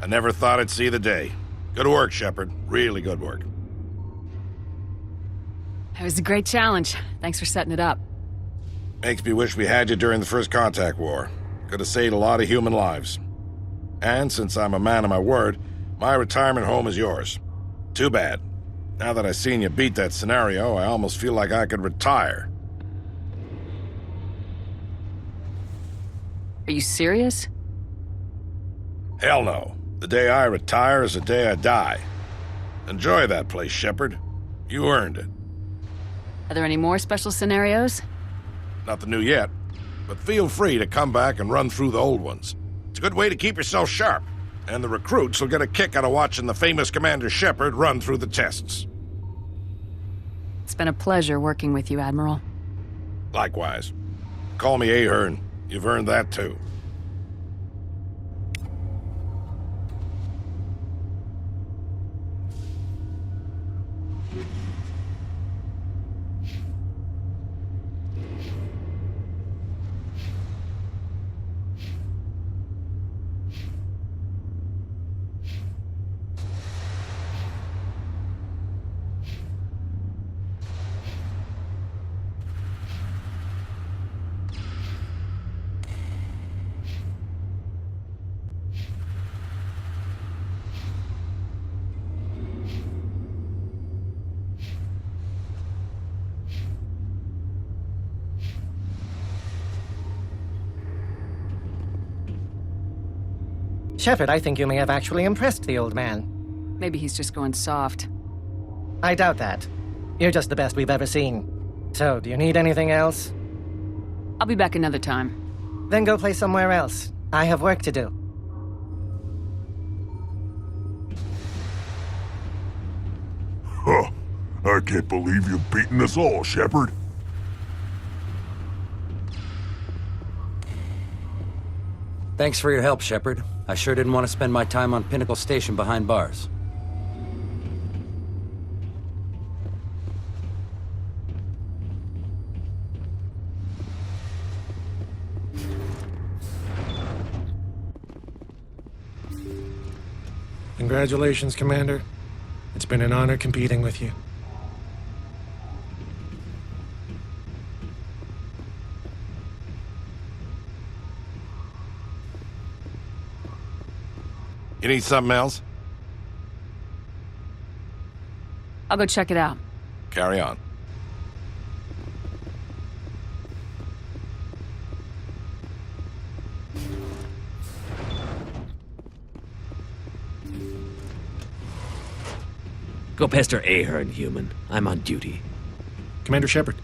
I never thought I'd see the day. Good work, Shepard. Really good work. It was a great challenge. Thanks for setting it up. Makes me wish we had you during the first contact war. Could have saved a lot of human lives. And since I'm a man of my word, my retirement home is yours. Too bad. Now that I've seen you beat that scenario, I almost feel like I could retire. Are you serious? Hell no. The day I retire is the day I die. Enjoy that place, Shepard. You earned it. Are there any more special scenarios? Nothing new yet, but feel free to come back and run through the old ones. It's a good way to keep yourself sharp, and the recruits will get a kick out of watching the famous Commander Shepard run through the tests. It's been a pleasure working with you, Admiral. Likewise. Call me Ahern. You've earned that too. Shepard, I think you may have actually impressed the old man. Maybe he's just going soft. I doubt that. You're just the best we've ever seen. So, do you need anything else? I'll be back another time. Then go play somewhere else. I have work to do. Huh. I can't believe you've beaten us all, Shepard. Thanks for your help, Shepard. I sure didn't want to spend my time on Pinnacle Station behind bars. Congratulations, Commander. It's been an honor competing with you. You need something else? I'll go check it out. Carry on. Go pester Ahern, human. I'm on duty. Commander Shepard.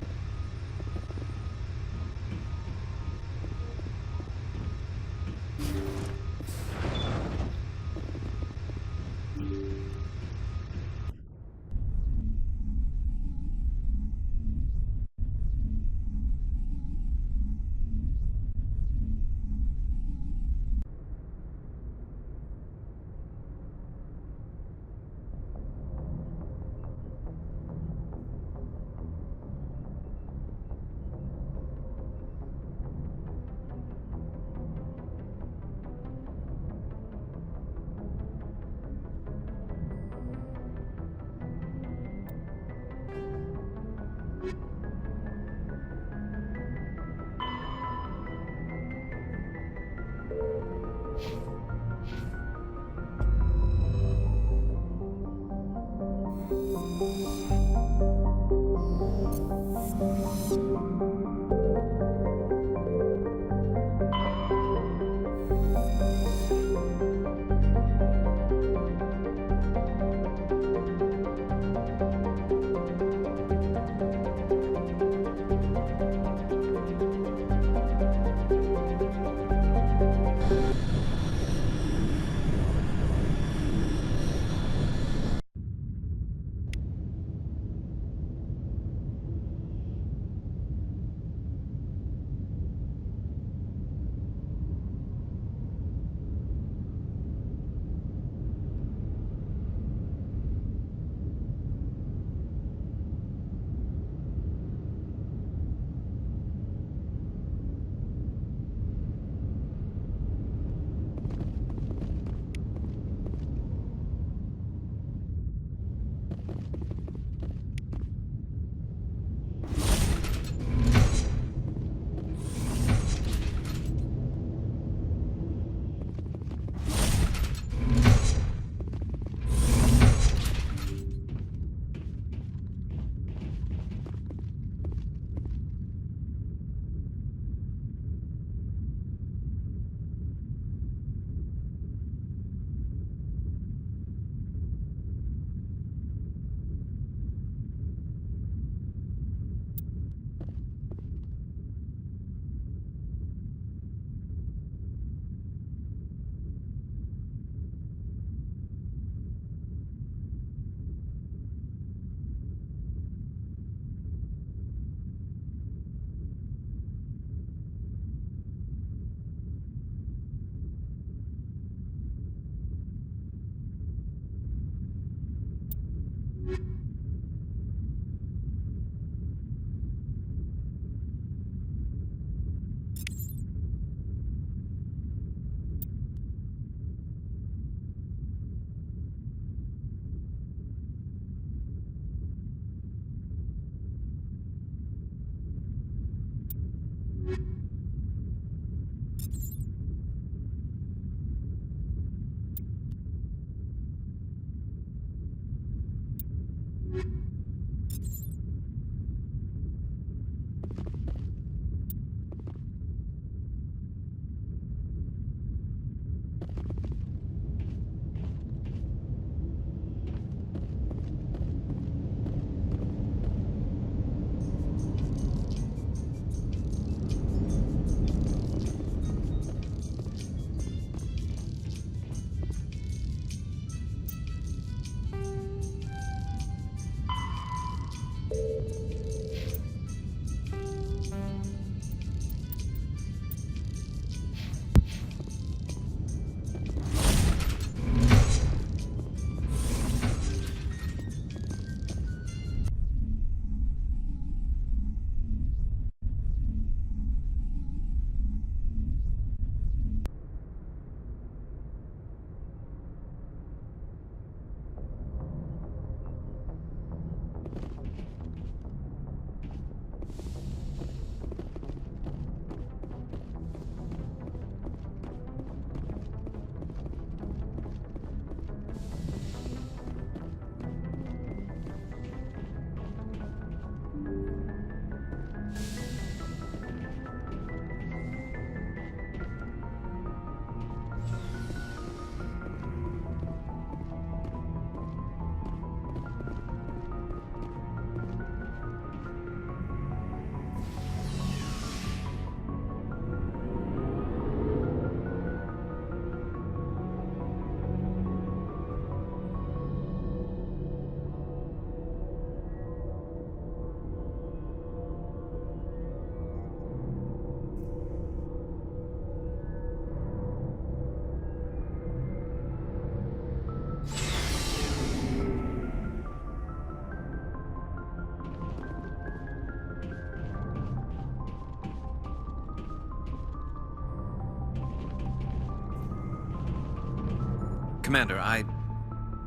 Commander,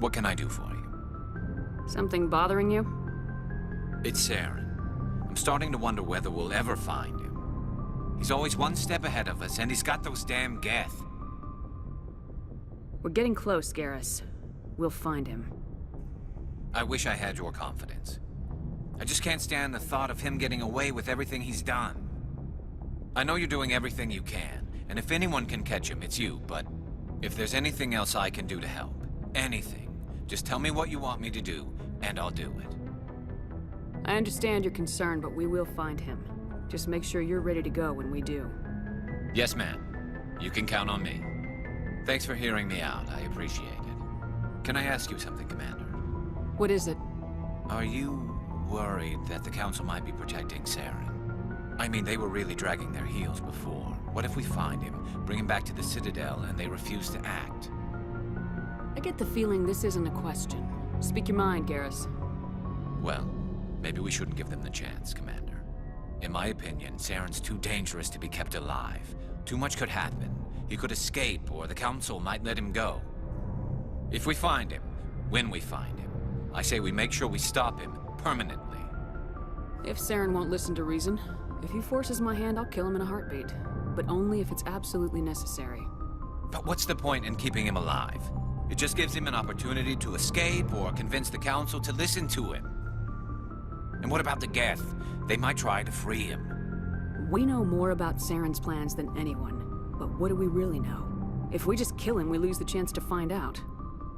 what can I do for you? Something bothering you? It's Saren. I'm starting to wonder whether we'll ever find him. He's always one step ahead of us, and he's got those damn Geth. We're getting close, Garrus. We'll find him. I wish I had your confidence. I just can't stand the thought of him getting away with everything he's done. I know you're doing everything you can, and if anyone can catch him, it's you, but if there's anything else I can do to help, anything, just tell me what you want me to do, and I'll do it. I understand your concern, but we will find him. Just make sure you're ready to go when we do. Yes, ma'am. You can count on me. Thanks for hearing me out. I appreciate it. Can I ask you something, Commander? What is it? Are you worried that the Council might be protecting Saren? I mean, they were really dragging their heels before. What if we find him, bring him back to the Citadel, and they refuse to act? I get the feeling this isn't a question. Speak your mind, Garrus. Well, maybe we shouldn't give them the chance, Commander. In my opinion, Saren's too dangerous to be kept alive. Too much could happen. He could escape, or the Council might let him go. If we find him, when we find him, I say we make sure we stop him permanently. If Saren won't listen to reason, if he forces my hand, I'll kill him in a heartbeat. But only if it's absolutely necessary. But what's the point in keeping him alive? It just gives him an opportunity to escape or convince the Council to listen to him. And what about the Geth? They might try to free him. We know more about Saren's plans than anyone. But what do we really know? If we just kill him, we lose the chance to find out.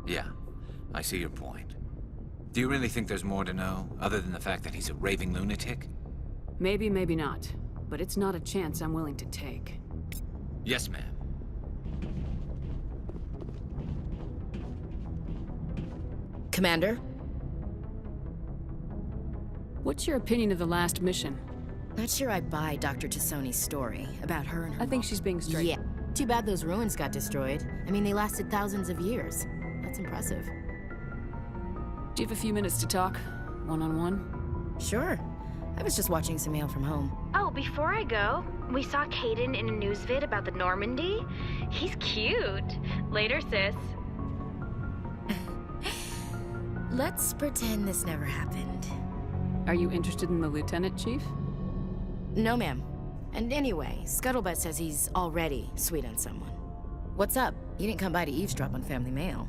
Yeah, I see your point. Do you really think there's more to know, other than the fact that he's a raving lunatic? Maybe, maybe not. But it's not a chance I'm willing to take. Yes, ma'am. Commander? What's your opinion of the last mission? Not sure I buy Dr. Tassoni's story about her and her I think mom. she's being straight. Yeah. Too bad those ruins got destroyed. I mean, they lasted thousands of years. That's impressive. Do you have a few minutes to talk? One-on-one? Sure. I was just watching some mail from home. Oh, before I go, we saw Caden in a news vid about the Normandy. He's cute. Later, sis. Let's pretend this never happened. Are you interested in the lieutenant, Chief? No, ma'am. And anyway, Scuttlebutt says he's already sweet on someone. What's up? You didn't come by to eavesdrop on family mail.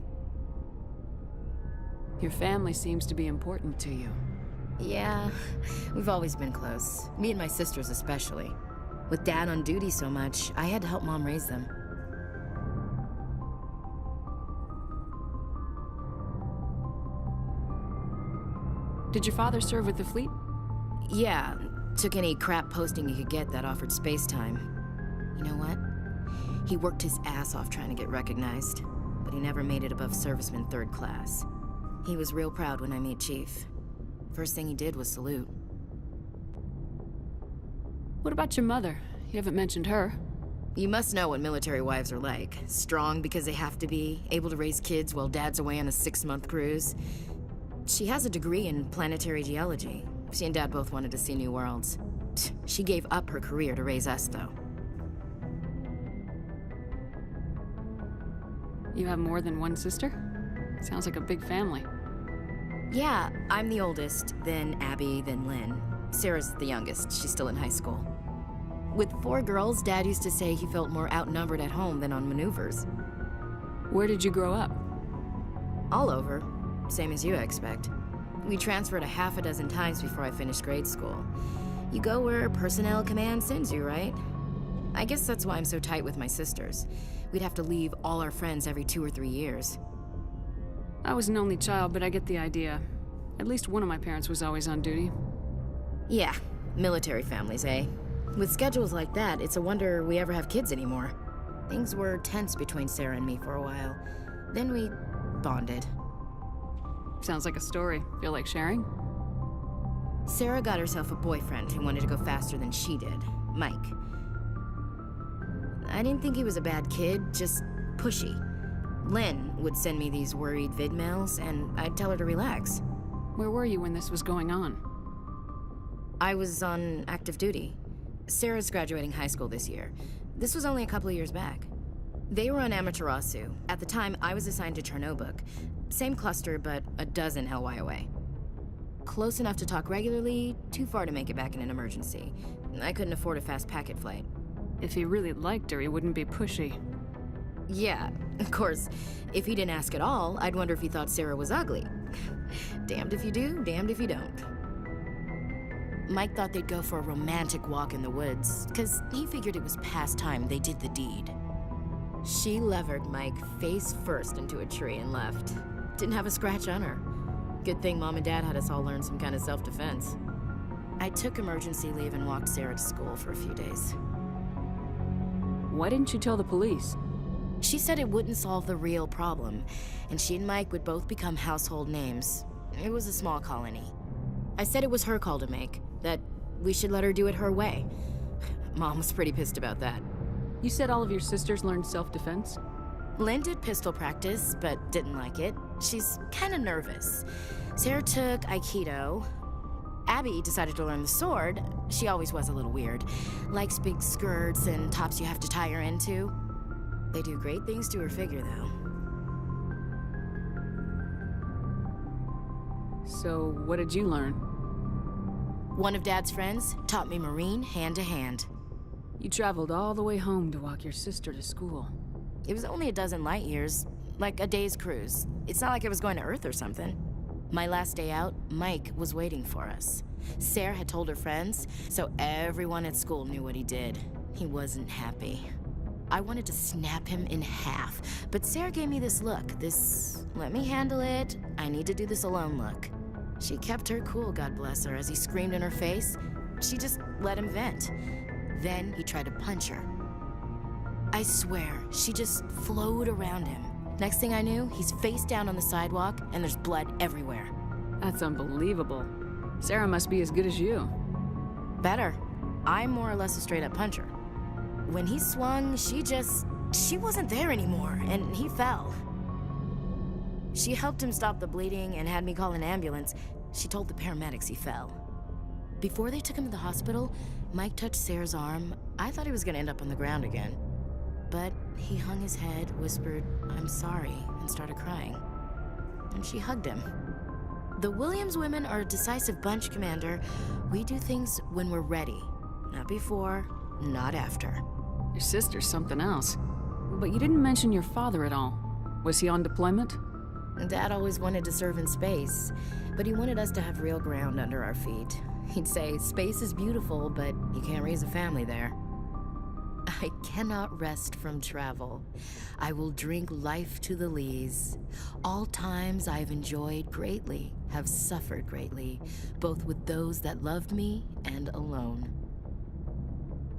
Your family seems to be important to you. Yeah, we've always been close. Me and my sisters especially. With Dad on duty so much, I had to help Mom raise them. Did your father serve with the fleet? Yeah, took any crap posting he could get that offered space time. You know what? He worked his ass off trying to get recognized, but he never made it above serviceman 3rd class. He was real proud when I met Chief. First thing he did was salute. What about your mother? You haven't mentioned her. You must know what military wives are like. Strong because they have to be, able to raise kids while Dad's away on a 6-month cruise. She has a degree in planetary geology. She and Dad both wanted to see new worlds. She gave up her career to raise us, though. You have more than one sister? Sounds like a big family. Yeah, I'm the oldest, then Abby, then Lynn. Sarah's the youngest. She's still in high school. With 4 girls, Dad used to say he felt more outnumbered at home than on maneuvers. Where did you grow up? All over. Same as you, I expect. We transferred a half a dozen times before I finished grade school. You go where personnel command sends you, right? I guess that's why I'm so tight with my sisters. We'd have to leave all our friends every 2 or 3 years. I was an only child, but I get the idea. At least one of my parents was always on duty. Yeah, military families, eh? With schedules like that, it's a wonder we ever have kids anymore. Things were tense between Sarah and me for a while. Then we bonded. Sounds like a story. Feel like sharing? Sarah got herself a boyfriend who wanted to go faster than she did, Mike. I didn't think he was a bad kid, just pushy. Lynn would send me these worried vid mails, and I'd tell her to relax. Where were you when this was going on? I was on active duty. Sarah's graduating high school this year. This was only a couple of years back. They were on Amaterasu. At the time, I was assigned to Chernobog. Same cluster, but a dozen LY away. Close enough to talk regularly, too far to make it back in an emergency. I couldn't afford a fast packet flight. If he really liked her, he wouldn't be pushy. Yeah, of course. If he didn't ask at all, I'd wonder if he thought Sarah was ugly. Damned if you do, damned if you don't. Mike thought they'd go for a romantic walk in the woods, because he figured it was past time they did the deed. She levered Mike face first into a tree and left. Didn't have a scratch on her. Good thing Mom and Dad had us all learn some kind of self-defense. I took emergency leave and walked Sarah to school for a few days. Why didn't you tell the police? She said it wouldn't solve the real problem, and she and Mike would both become household names. It was a small colony. I said it was her call to make, that we should let her do it her way. Mom was pretty pissed about that. You said all of your sisters learned self-defense? Lynn did pistol practice, but didn't like it. She's kind of nervous. Sarah took Aikido. Abby decided to learn the sword. She always was a little weird. Likes big skirts and tops you have to tie her into. They do great things to her figure, though. So, what did you learn? One of Dad's friends taught me Marine hand to hand. You traveled all the way home to walk your sister to school. It was only a dozen light years, like a day's cruise. It's not like I was going to Earth or something. My last day out, Mike was waiting for us. Sarah had told her friends, so everyone at school knew what he did. He wasn't happy. I wanted to snap him in half, but Sarah gave me this look, this let me handle it, I need to do this alone look. She kept her cool, God bless her, as he screamed in her face. She just let him vent. Then he tried to punch her. I swear, she just flowed around him. Next thing I knew, he's face down on the sidewalk, and there's blood everywhere. That's unbelievable. Sarah must be as good as you. Better. I'm more or less a straight-up puncher. When he swung, she wasn't there anymore, and he fell. She helped him stop the bleeding and had me call an ambulance. She told the paramedics he fell. Before they took him to the hospital, Mike touched Sarah's arm. I thought he was gonna end up on the ground again. But he hung his head, whispered, "I'm sorry," and started crying. And she hugged him. The Williams women are a decisive bunch, Commander. We do things when we're ready. Not before, not after. Your sister's something else. But you didn't mention your father at all. Was he on deployment? Dad always wanted to serve in space, but he wanted us to have real ground under our feet. He'd say, space is beautiful, but you can't raise a family there. I cannot rest from travel. I will drink life to the lees. All times I've enjoyed greatly, have suffered greatly, both with those that loved me and alone.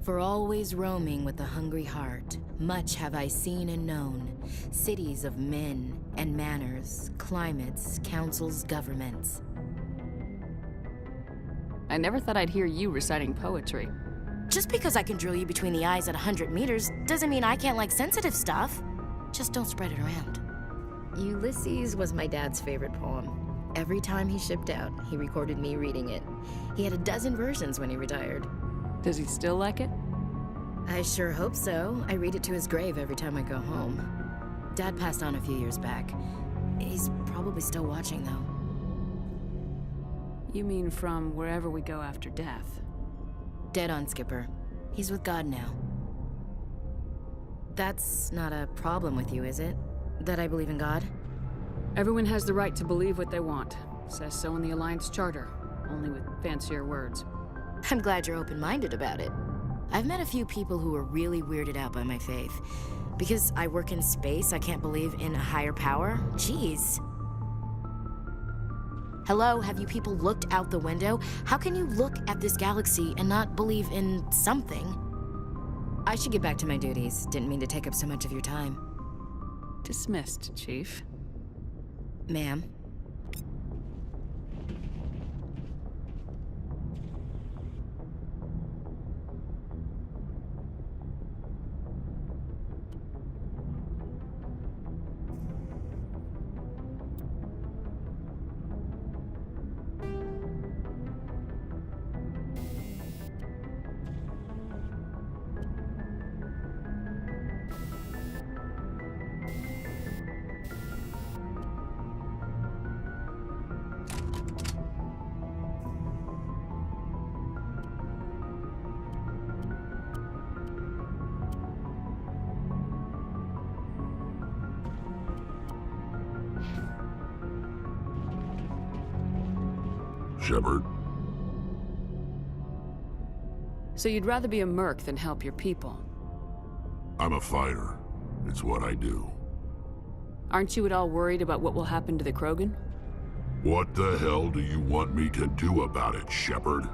For always roaming with a hungry heart, much have I seen and known, cities of men and manners, climates, councils, governments. I never thought I'd hear you reciting poetry. Just because I can drill you between the eyes at 100 meters doesn't mean I can't like sensitive stuff. Just don't spread it around. Ulysses was my dad's favorite poem. Every time he shipped out, he recorded me reading it. He had a dozen versions when he retired. Does he still like it? I sure hope so. I read it to his grave every time I go home. Dad passed on a few years back. He's probably still watching, though. You mean from wherever we go after death? Dead on, Skipper. He's with God now. That's not a problem with you, is it? That I believe in God? Everyone has the right to believe what they want. Says so in the Alliance Charter, only with fancier words. I'm glad you're open-minded about it. I've met a few people who are really weirded out by my faith. Because I work in space, I can't believe in a higher power? Jeez. Hello, have you people looked out the window? How can you look at this galaxy and not believe in something? I should get back to my duties. Didn't mean to take up so much of your time. Dismissed, Chief. Ma'am. Shepard? So you'd rather be a merc than help your people? I'm a fighter. It's what I do. Aren't you at all worried about what will happen to the Krogan? What the hell do you want me to do about it, Shepard?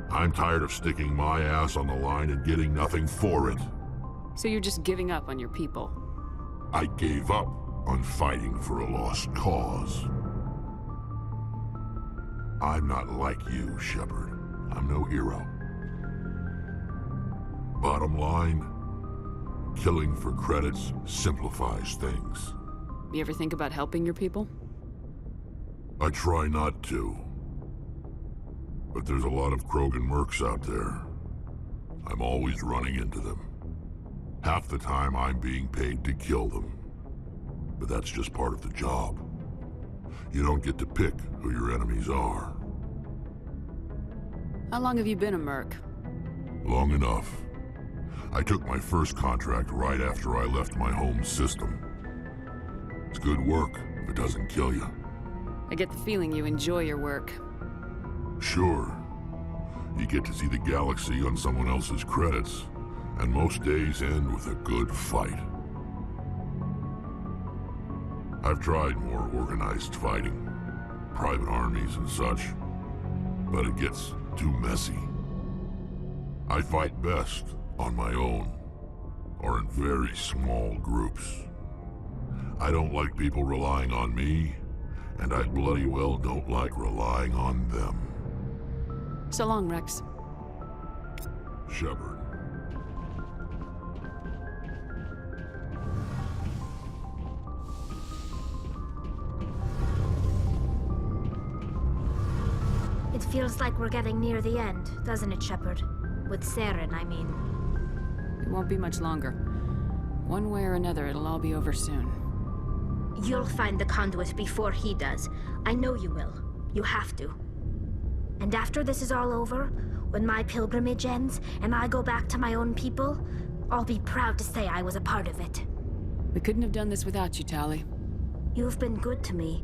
I'm tired of sticking my ass on the line and getting nothing for it. So you're just giving up on your people? I gave up on fighting for a lost cause. I'm not like you, Shepard. I'm no hero. Bottom line, killing for credits simplifies things. You ever think about helping your people? I try not to. But there's a lot of Krogan mercs out there. I'm always running into them. Half the time I'm being paid to kill them. But that's just part of the job. You don't get to pick who your enemies are. How long have you been a merc? Long enough. I took my first contract right after I left my home system. It's good work if it doesn't kill you. I get the feeling you enjoy your work. Sure. You get to see the galaxy on someone else's credits, and most days end with a good fight. I've tried more organized fighting, private armies and such, but it gets too messy. I fight best on my own, or in very small groups. I don't like people relying on me, and I bloody well don't like relying on them. So long, Rex. Shepard. It feels like we're getting near the end, doesn't it, Shepard? With Saren, I mean. It won't be much longer. One way or another, it'll all be over soon. You'll find the conduit before he does. I know you will. You have to. And after this is all over, when my pilgrimage ends and I go back to my own people, I'll be proud to say I was a part of it. We couldn't have done this without you, Tali. You've been good to me.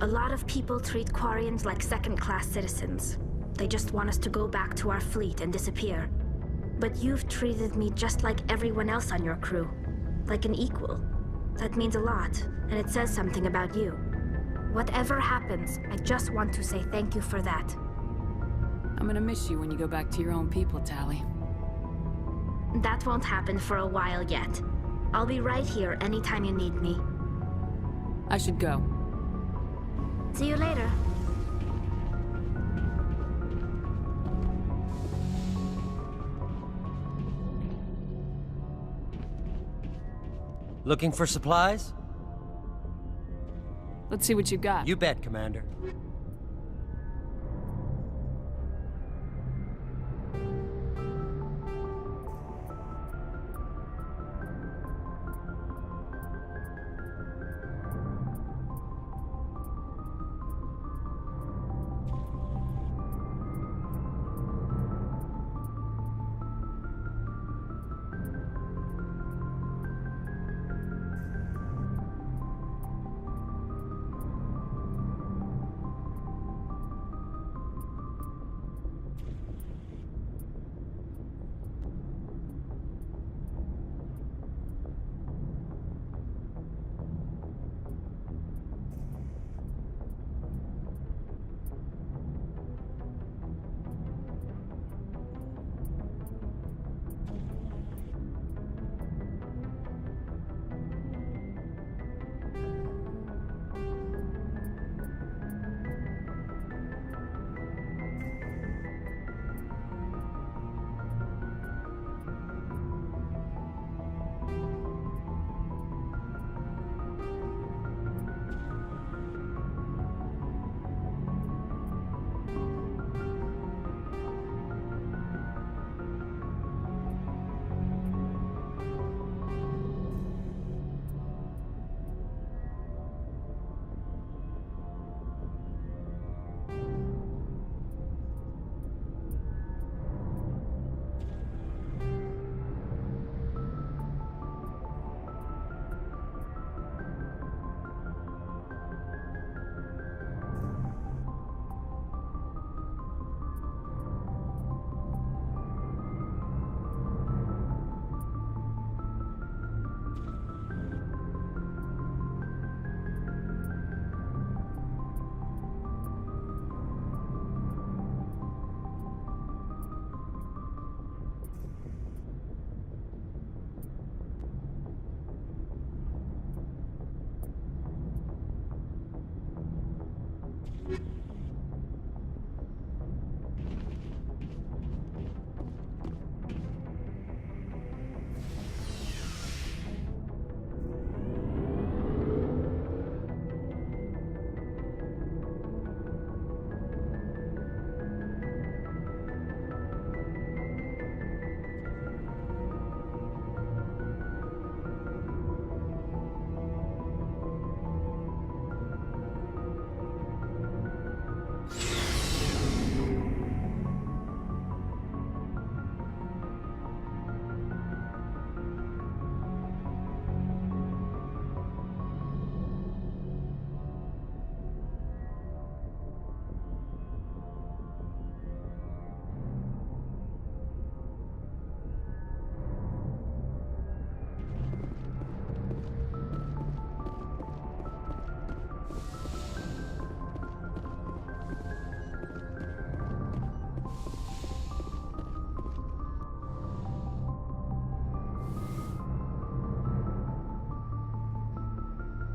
A lot of people treat Quarians like second-class citizens. They just want us to go back to our fleet and disappear. But you've treated me just like everyone else on your crew. Like an equal. That means a lot, and it says something about you. Whatever happens, I just want to say thank you for that. I'm gonna miss you when you go back to your own people, Tali. That won't happen for a while yet. I'll be right here anytime you need me. I should go. See you later. Looking for supplies? Let's see what you got. You bet, Commander.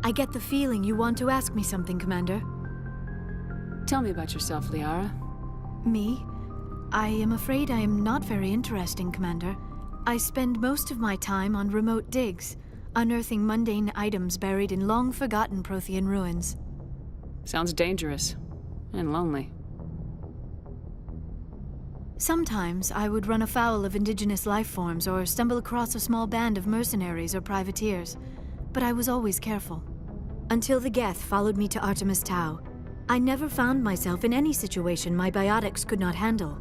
I get the feeling you want to ask me something, Commander. Tell me about yourself, Liara. Me? I am afraid I am not very interesting, Commander. I spend most of my time on remote digs, unearthing mundane items buried in long-forgotten Prothean ruins. Sounds dangerous. And lonely. Sometimes I would run afoul of indigenous life forms or stumble across a small band of mercenaries or privateers, but I was always careful. Until the Geth followed me to Artemis Tau, I never found myself in any situation my biotics could not handle.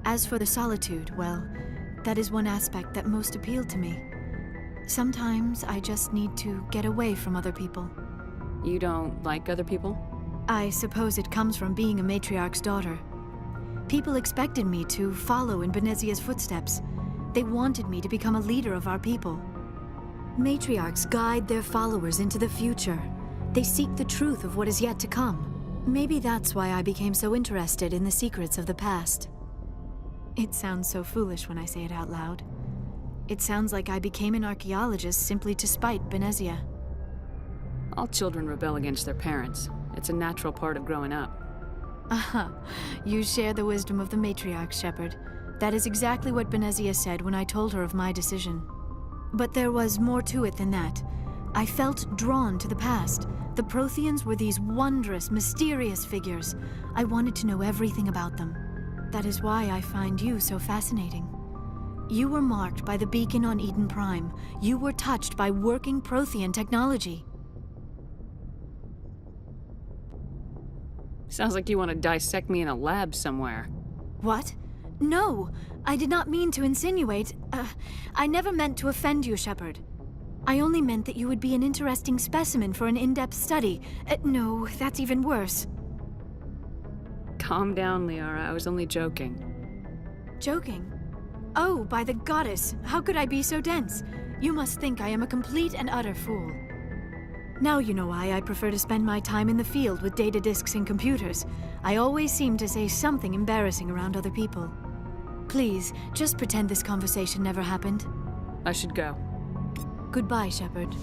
As for the solitude, well, that is one aspect that most appealed to me. Sometimes I just need to get away from other people. You don't like other people? I suppose it comes from being a matriarch's daughter. People expected me to follow in Benezia's footsteps. They wanted me to become a leader of our people. Matriarchs guide their followers into the future. They seek the truth of what is yet to come. Maybe that's why I became so interested in the secrets of the past. It sounds so foolish when I say it out loud. It sounds like I became an archaeologist simply to spite Benezia. All children rebel against their parents. It's a natural part of growing up. Aha, you share the wisdom of the matriarch, Shepard. That is exactly what Benezia said when I told her of my decision. But there was more to it than that. I felt drawn to the past. The Protheans were these wondrous, mysterious figures. I wanted to know everything about them. That is why I find you so fascinating. You were marked by the beacon on Eden Prime. You were touched by working Prothean technology. Sounds like you want to dissect me in a lab somewhere. What? No, I did not mean to insinuate. I never meant to offend you, Shepard. I only meant that you would be an interesting specimen for an in-depth study. No, that's even worse. Calm down, Liara. I was only joking. Joking? Oh, by the goddess, how could I be so dense? You must think I am a complete and utter fool. Now you know why I prefer to spend my time in the field with data disks and computers. I always seem to say something embarrassing around other people. Please, just pretend this conversation never happened. I should go. Goodbye, Shepard.